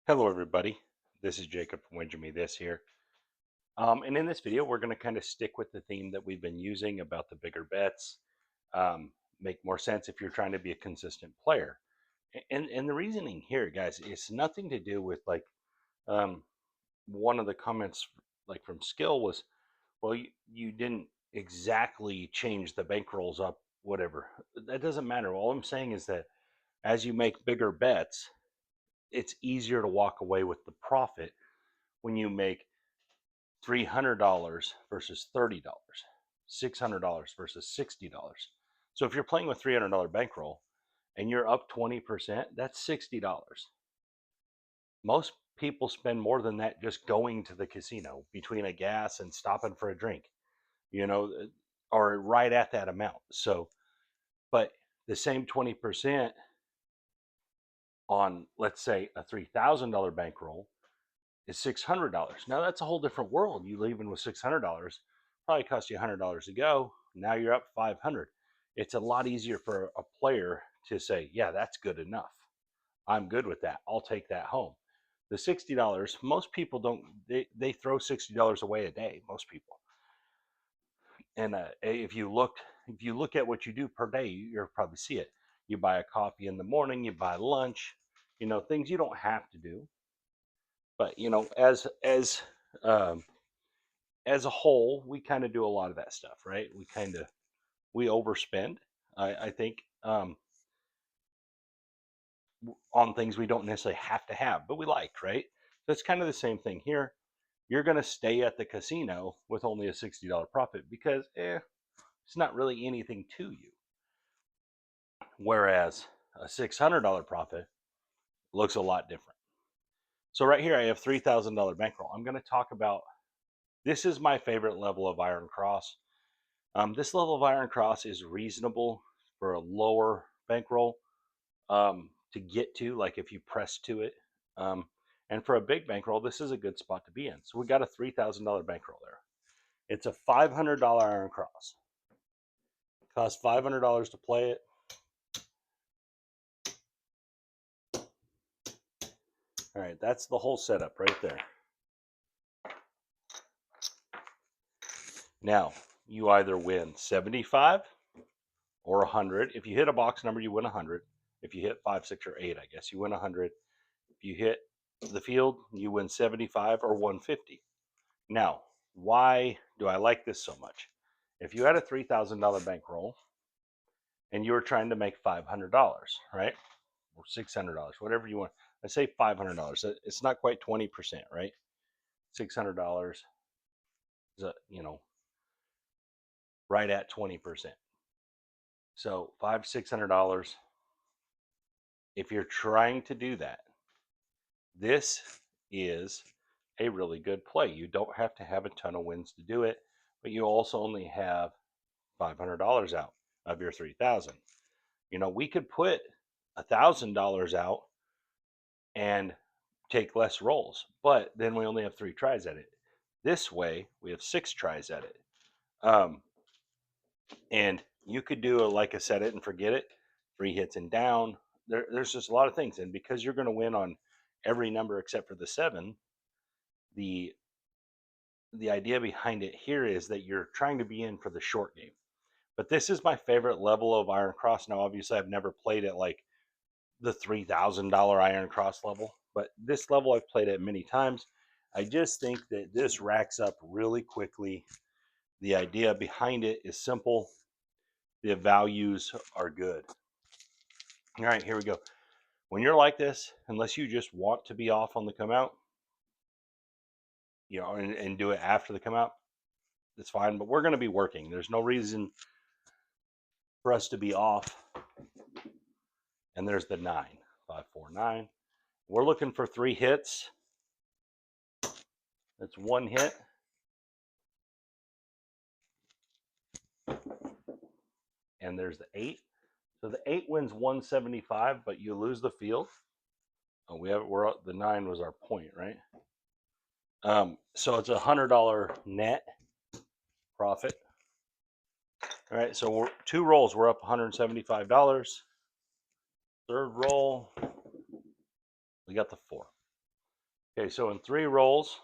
Hello everybody, this is Jacob from Wager Me This here. And in this video, we're going to kind of stick with the theme that we've been using about the bigger bets. Um, make more sense if you're trying to be a consistent player. And the reasoning here, guys, is nothing to do with um, one of the comments like from Skill was, well, you didn't exactly change the bankrolls up, whatever. That doesn't matter. All I'm saying is that as you make bigger bets, it's easier to walk away with the profit when you make $300 versus $30, $600 versus $60. So if you're playing with $300 bankroll and you're up 20%, that's $60. Most people spend more than that just going to the casino between a gas and stopping for a drink, you know, or right at that amount. So, but the same 20% on, let's say, a $3,000 bankroll is $600. Now that's a whole different world. You leaving with $600 probably cost you $100 to go. Now you're up 500. It's a lot easier for a player to say, "Yeah, that's good enough. I'm good with that. I'll take that home." The $60, most people don't. They throw $60 away a day. Most people. And if you look at what you do per day, you'll probably see it. You buy a coffee in the morning. You buy lunch. Things you don't have to do, but um, as a whole, we kind of do a lot of that stuff, right? We overspend, I think, on things we don't necessarily have to have, but we like, right? So it's kind of the same thing here. You're going to stay at the casino with only a $60 profit because it's not really anything to you. Whereas a $600 profit looks a lot different. So right here, I have $3,000 bankroll. I'm going to talk about this is my favorite level of Iron Cross. This level of Iron Cross is reasonable for a lower bankroll to get to, like if you press to it. And for a big bankroll, this is a good spot to be in. So we got a $3,000 bankroll there. It's a $500 Iron Cross. It costs $500 to play it. All right, that's the whole setup right there. Now, you either win 75 or 100. If you hit a box number, you win 100. If you hit 5, 6, or 8, I guess you win 100. If you hit the field, you win 75 or 150. Now, why do I like this so much? If you had a $3,000 bankroll and you were trying to make $500, right? Or $600, whatever you want. I say $500. It's not quite 20%, right? $600 is right at 20%. So $600. If you're trying to do that, this is a really good play. You don't have to have a ton of wins to do it, but you also only have $500 out of your 3,000. We could put $1,000 out and take less rolls, but then we only have 3 tries at it. This way, we have 6 tries at it. And you could do like a set it and forget it, 3 hits and down. There's just a lot of things. And because you're going to win on every number except for the 7, the idea behind it here is that you're trying to be in for the short game. But this is my favorite level of Iron Cross. Now, obviously, I've never played at like the $3,000 Iron Cross level, but this level I've played at many times. I just think that this racks up really quickly. The idea behind it is simple. The values are good. All right, here we go. When you're like this, unless you just want to be off on the come out, and do it after the come out, that's fine. But we're going to be working. There's no reason for us to be off. And there's the 9, 5, 4, 9. We're looking for 3 hits. That's 1 hit. And there's the 8. So the 8 wins 175, but you lose the field. Oh, the 9 was our point, right? So it's $100 net profit. All right, so 2 rolls, we're up $175. Third roll, we got the 4. Okay, so in 3 rolls,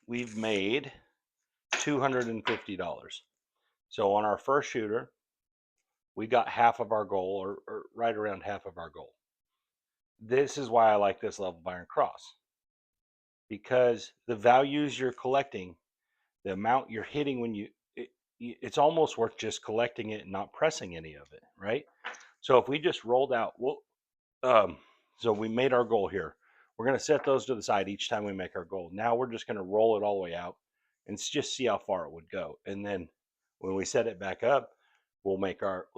we've made $250. So on our first shooter, we got half of our goal, or right around half of our goal. This is why I like this level of Iron Cross, because the values you're collecting, the amount you're hitting when it's almost worth just collecting it and not pressing any of it, right? So if we just rolled out, um, so we made our goal here. We're going to set those to the side each time we make our goal. Now we're just going to roll it all the way out and just see how far it would go. And then when we set it back up, we'll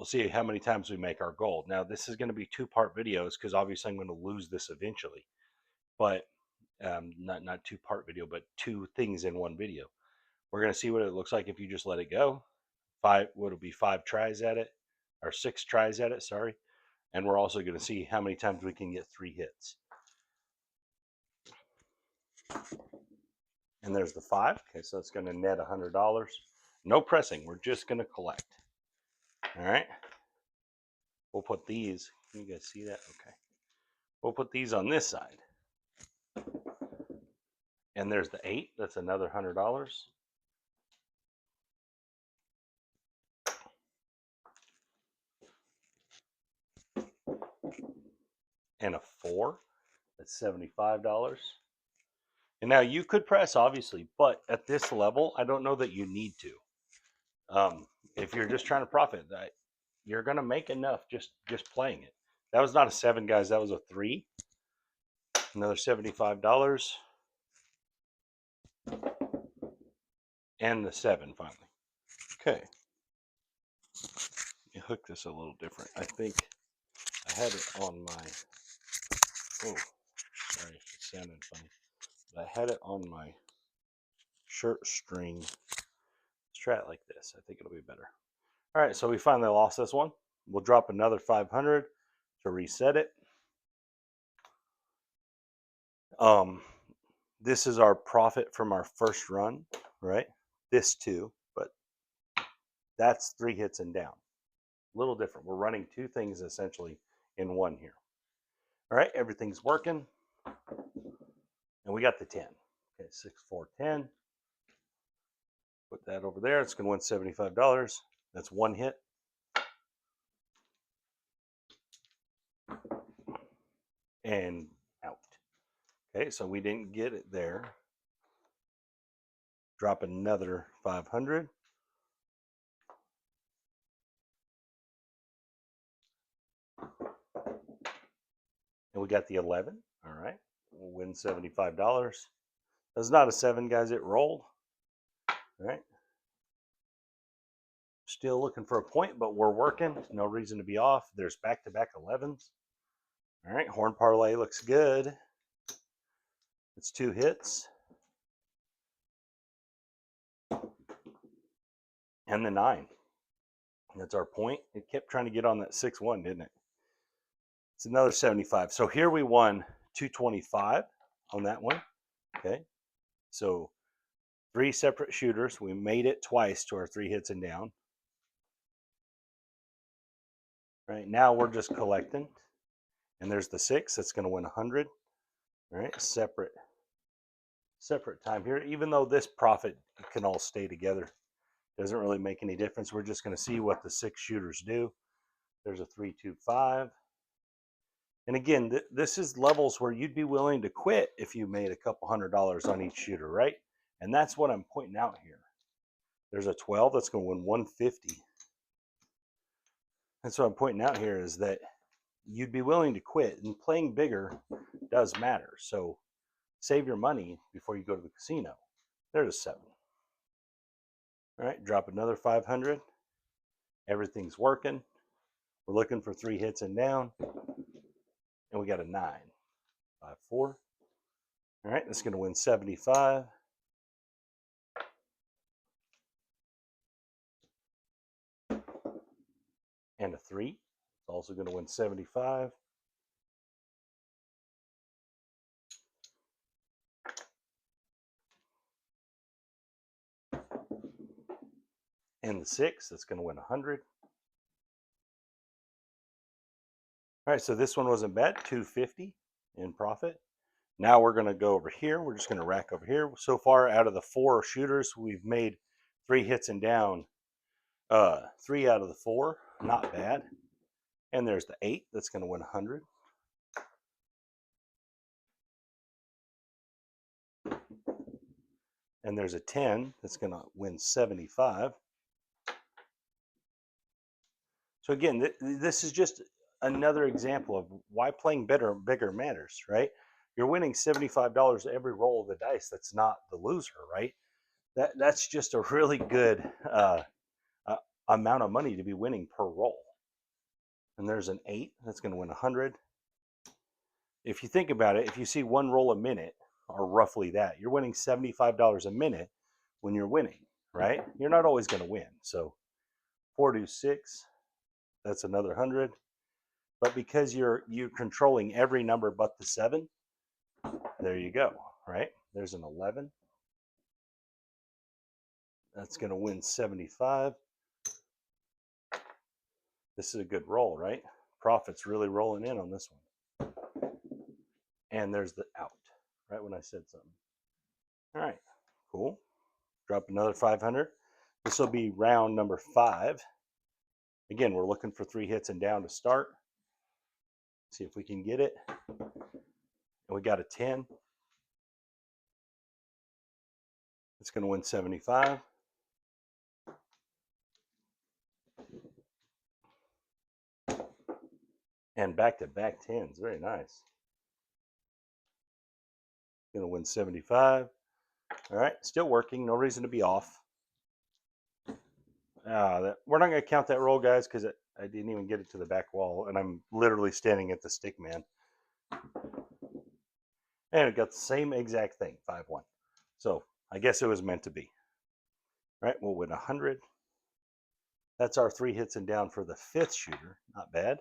see how many times we make our goal. Now this is going to be 2-part videos because obviously I'm going to lose this eventually, but not 2-part video, but 2 things in one video. We're going to see what it looks like if you just let it go. It'll be 5 tries at it, or 6 tries at it, sorry. And we're also going to see how many times we can get 3 hits. And there's the 5. Okay, so it's going to net $100. No pressing. We're just going to collect. All right. We'll put these. Can you guys see that? Okay. We'll put these on this side. And there's the 8. That's another $100. And a 4. That's $75. And now you could press, obviously, but at this level, I don't know that you need to. If you're just trying to profit, you're going to make enough just playing it. That was not a 7, guys. That was a 3. Another $75. And the 7 finally. Okay. You hook this a little different. I think I had it on my, oh, sorry, it sounded funny. But I had it on my shirt string. Let's try it like this. I think it'll be better. All right, so we finally lost this one. We'll drop another 500 to reset it. This is our profit from our first run, right? This too, but that's 3 hits and down. A little different. We're running 2 things essentially in one here. All right, everything's working. And we got the 10. Okay, 6, 4, 10. Put that over there. It's going to win $75. That's 1 hit. And out. Okay, so we didn't get it there. Drop another 500. And we got the 11. All right, we'll win $75. That's not a 7, guys. It rolled. All right. Still looking for a point, but we're working. No reason to be off. There's back-to-back 11s. All right, horn parlay looks good. It's 2 hits. And the 9. That's our point. It kept trying to get on that 6-1, didn't it? It's another 75. So here we won 225 on that one. Okay. So 3 separate shooters. We made it twice to our 3 hits and down. Right now we're just collecting. And there's the 6. That's going to win 100. All right. Separate time here. Even though this profit can all stay together, doesn't really make any difference. We're just going to see what the 6 shooters do. There's a 3, 2, 5. And again, this is levels where you'd be willing to quit if you made a couple $100 on each shooter, right? And that's what I'm pointing out here. There's a 12 that's going to win 150. That's what I'm pointing out here, is that you'd be willing to quit, and playing bigger does matter. So save your money before you go to the casino. There's a 7. All right, drop another 500. Everything's working. We're looking for 3 hits and down. And we got a 9. 5, 4. All right, that's going to win 75. And a 3. It's also going to win 75. And the 6, that's going to win 100. All right, so this one wasn't bad, 250 in profit. Now we're going to go over here. We're just going to rack over here. So far, out of the 4 shooters, we've made 3 hits and down. 3 out of the 4, not bad. And there's the 8 that's going to win 100. And there's a 10 that's going to win 75. So again, this is just another example of why playing bigger matters, right? You're winning $75 every roll of the dice. That's not the loser, right? That's just a really good amount of money to be winning per roll. And there's an 8 that's going to win 100. If you think about it, if you see 1 roll a minute, or roughly that, you're winning $75 a minute when you're winning, right? You're not always going to win. So 4 to 6, that's another 100. But because you're controlling every number but the 7, there you go, right? There's an 11. That's going to win 75. This is a good roll, right? Profit's really rolling in on this one. And there's the out, right when I said something. All right, cool. Drop another 500. This will be round number 5. Again, we're looking for 3 hits and down to start. See if we can get it. And we got a 10. It's going to win 75. And back-to-back 10s. Very nice. Going to win 75. All right, still working. No reason to be off. We're not going to count that roll, guys, because I didn't even get it to the back wall, and I'm literally standing at the stick man. And it got the same exact thing, 5-1. So I guess it was meant to be. All right, we'll win 100. That's our 3 hits and down for the 5th shooter. Not bad.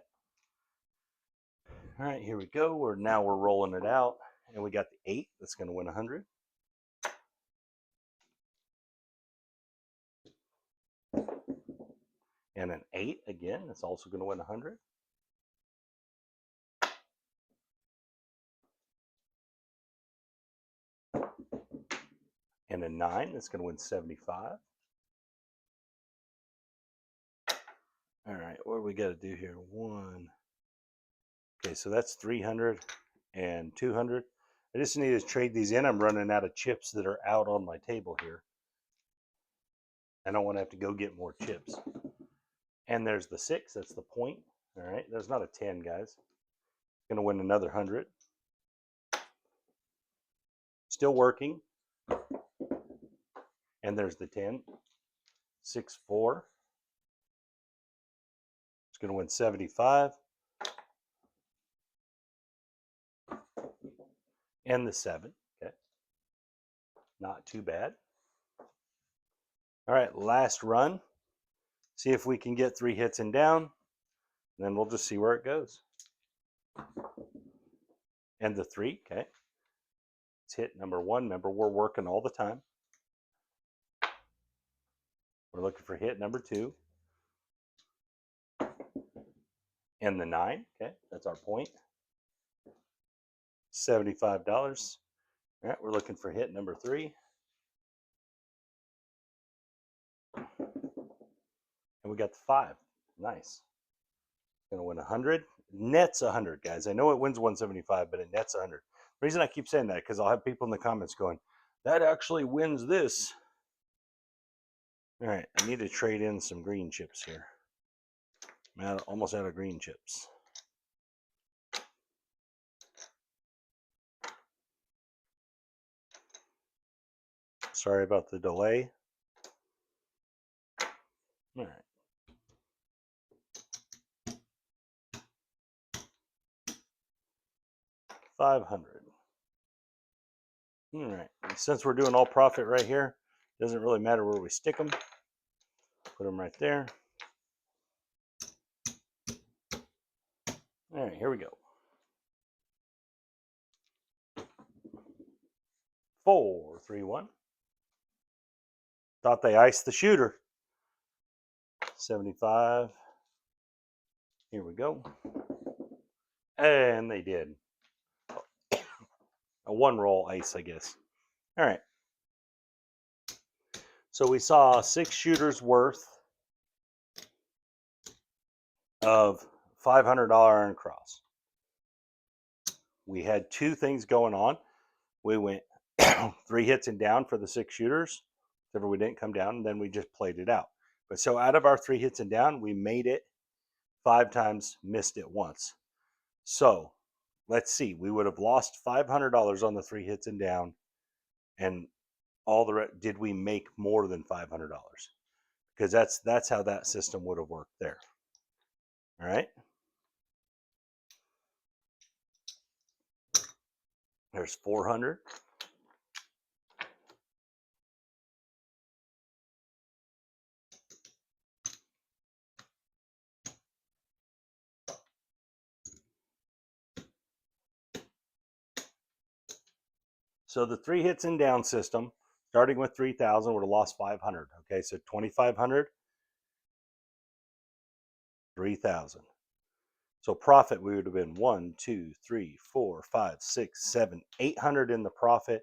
All right, here we go. Now we're rolling it out, and we got the 8 that's going to win 100. And an 8 again, that's also going to win 100. And a 9 that's going to win 75. All right, what do we got to do here? 1. Okay, so that's 300 and 200. I just need to trade these in. I'm running out of chips that are out on my table here. I don't want to have to go get more chips. And there's the 6. That's the point. All right, there's not a 10, guys. Going to win another 100. Still working. And there's the 10. 6, 4. It's going to win 75. And the 7. Okay. Not too bad. All right, last run. See if we can get 3 hits and down. And then we'll just see where it goes. And the 3, okay. It's hit number 1. Remember, we're working all the time. We're looking for hit number 2. And the 9, okay, that's our point. $75. All right, we're looking for hit number 3. And we got the 5. Nice. Gonna win 100. Nets 100, guys. I know it wins 175, but it nets 100. The reason I keep saying that because I'll have people in the comments going, that actually wins this. All right, I need to trade in some green chips here. I'm almost out of green chips. Sorry about the delay. All right. $500. All right. And since we're doing all profit right here, doesn't really matter where we stick them. Put them right there. All right, here we go. 4, 3, 1. Thought they iced the shooter. 75. Here we go. And they did. A one roll ice, I guess. All right. So we saw 6 shooters worth of $500 iron cross. We had two things going on. We went 3 hits and down for the 6 shooters. Except we didn't come down, and then we just played it out. But so out of our 3 hits and down, we made it 5 times, missed it once. So let's see. We would have lost $500 on the 3 hits and down, and all the did we make more than $500? Because that's how that system would have worked there. All right. There's 400. So the 3 hits and down system, starting with 3,000, would have lost 500. Okay, so 2,500, 3,000. So profit, we would have been 1, 2, 3, 4, 5, 6, 7, 800 in the profit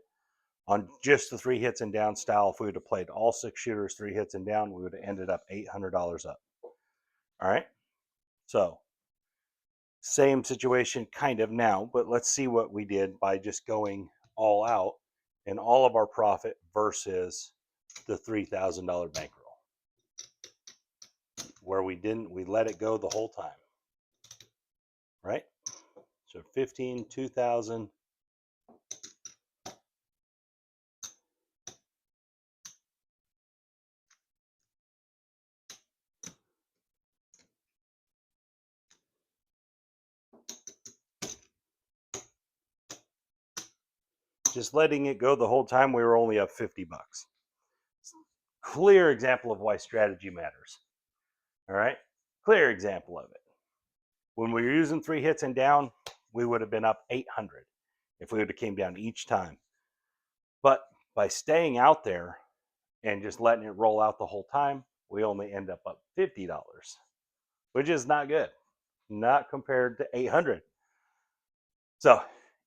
on just the 3 hits and down style. If we would have played all 6 shooters, 3 hits and down, we would have ended up $800 up. All right. So same situation kind of now, but let's see what we did by just going all out and all of our profit versus the $3,000 bankroll, where we let it go the whole time, right? So 15, 2,000. Just letting it go the whole time, we were only up $50. Clear example of why strategy matters. All right, clear example of it. When we were using 3 hits and down, we would have been up 800 if we would have came down each time. But by staying out there and just letting it roll out the whole time, we only end up $50, which is not good, not compared to 800. So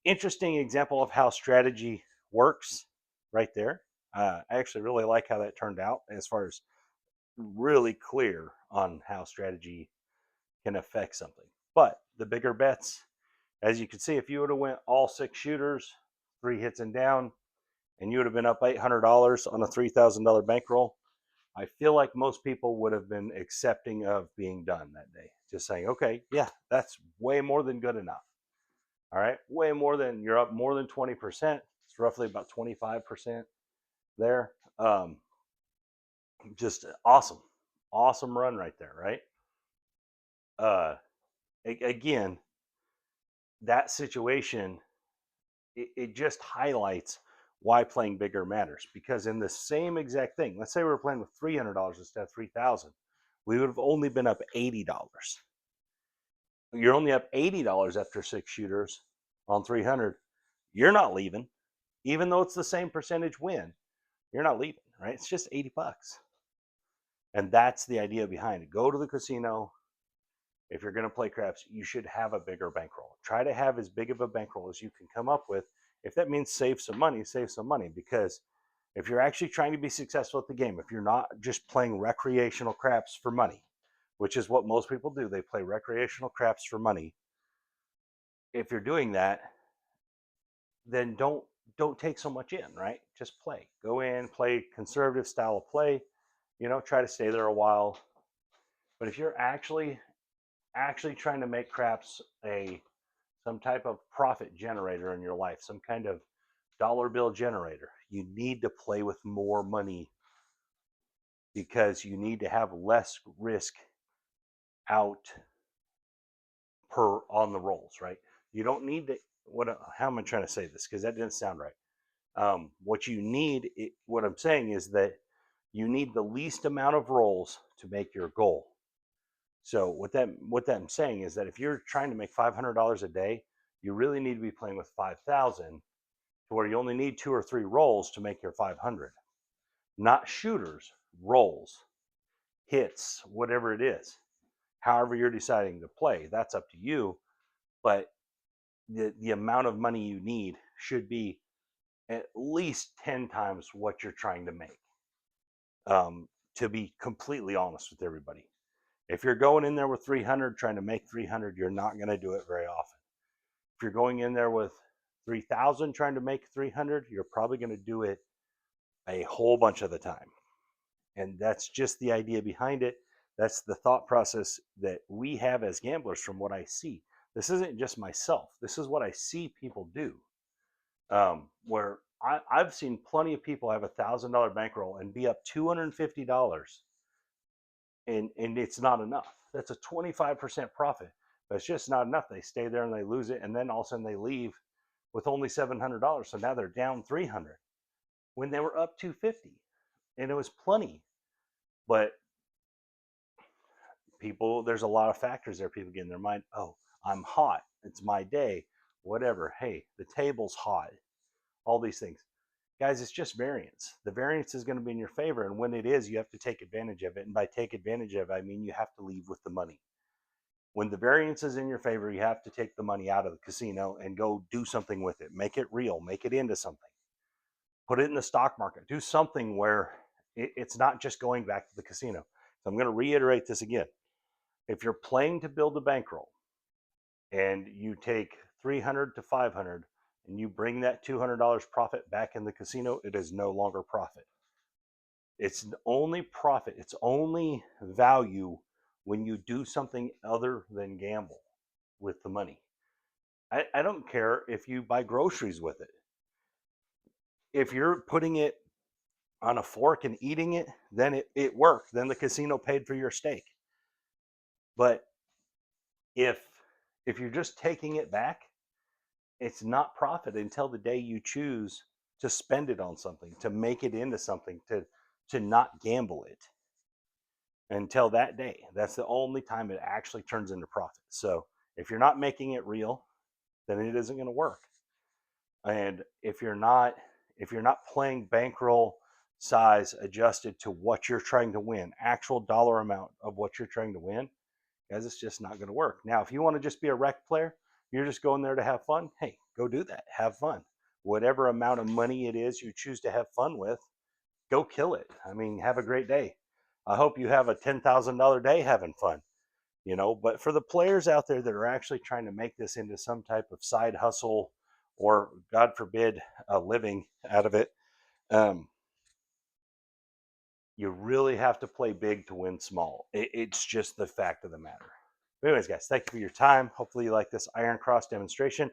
interesting example of how strategy works right there. I actually really like how that turned out as far as really clear on how strategy can affect something. But the bigger bets, as you can see, if you would have went all 6 shooters, 3 hits and down, and you would have been up $800 on a $3,000 bankroll, I feel like most people would have been accepting of being done that day. Just saying, okay, yeah, that's way more than good enough. All right, way more than, you're up more than 20%. It's roughly about 25% there. Just awesome, awesome run right there, right? Again, that situation, it just highlights why playing bigger matters. Because in the same exact thing, let's say we were playing with $300 instead of 3,000, we would have only been up $80. You're only up $80 after 6 shooters on 300. You're not leaving, even though it's the same percentage win. You're not leaving, right? It's just $80. And that's the idea behind it. Go to the casino. If you're going to play craps, you should have a bigger bankroll. Try to have as big of a bankroll as you can come up with. If that means save some money, save some money. Because if you're actually trying to be successful at the game, if you're not just playing recreational craps for money, which is what most people do, they play recreational craps for money. If you're doing that, then don't take so much in, right? Just play. Go in, play conservative style of play. Try to stay there a while. But if you're actually trying to make craps some type of profit generator in your life, some kind of dollar bill generator, you need to play with more money, because you need to have less risk out per on the rolls, right? You don't need to, how am I trying to say this? Because that didn't sound right. What I'm saying is that you need the least amount of rolls to make your goal. So what that I'm saying is that if you're trying to make $500 a day, you really need to be playing with 5,000, to where you only need 2 or 3 rolls to make your 500. Not shooters, rolls, hits, whatever it is. However you're deciding to play, that's up to you. But the amount of money you need should be at least 10 times what you're trying to make. To be completely honest with everybody, if you're going in there with 300 trying to make 300, you're not going to do it very often. If you're going in there with 3,000 trying to make 300, you're probably going to do it a whole bunch of the time. And that's just the idea behind it. That's the thought process that we have as gamblers from what I see. This isn't just myself. This is what I see people do. Where I've seen plenty of people have $1,000 bankroll and be up $250, and it's not enough. That's a 25% profit, but it's just not enough. They stay there and they lose it, and then all of a sudden they leave with only $700. So now they're down 300 when they were up 250, and it was plenty. But people, there's a lot of factors there. People get in their mind, oh, I'm hot. It's my day. Whatever. Hey, the table's hot. All these things. Guys, it's just variance. The variance is going to be in your favor. And when it is, you have to take advantage of it. And by take advantage of it, I mean you have to leave with the money. When the variance is in your favor, you have to take the money out of the casino and go do something with it. Make it real. Make it into something. Put it in the stock market. Do something where it's not just going back to the casino. So I'm going to reiterate this again. If you're playing to build a bankroll and you take 300 to 500 and you bring that $200 profit back in the casino, it is no longer profit. It's only profit. It's only value when you do something other than gamble with the money. I don't care if you buy groceries with it. If you're putting it on a fork and eating it, then it worked. Then the casino paid for your steak. But if you're just taking it back, it's not profit until the day you choose to spend it on something, to make it into something, to not gamble it. Until that day, that's the only time it actually turns into profit. So if you're not making it real, then it isn't going to work. And if you're not playing bankroll size adjusted to what you're trying to win, actual dollar amount of what you're trying to win, guys, it's just not going to work. Now, if you want to just be a rec player, you're just going there to have fun, hey, go do that. Have fun. Whatever amount of money it is you choose to have fun with, go kill it. I mean, have a great day. I hope you have a $10,000 day having fun, but for the players out there that are actually trying to make this into some type of side hustle or, God forbid, a living out of it, you really have to play big to win small. It's just the fact of the matter. But anyways, guys, thank you for your time. Hopefully you like this Iron Cross demonstration.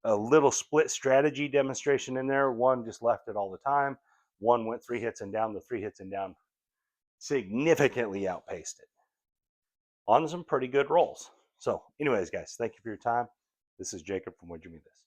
A little split strategy demonstration in there. One just left it all the time. One went 3 hits and down. The 3 hits and down significantly outpaced it on some pretty good rolls. So anyways, guys, thank you for your time. This is Jacob from Where'd You Meet This?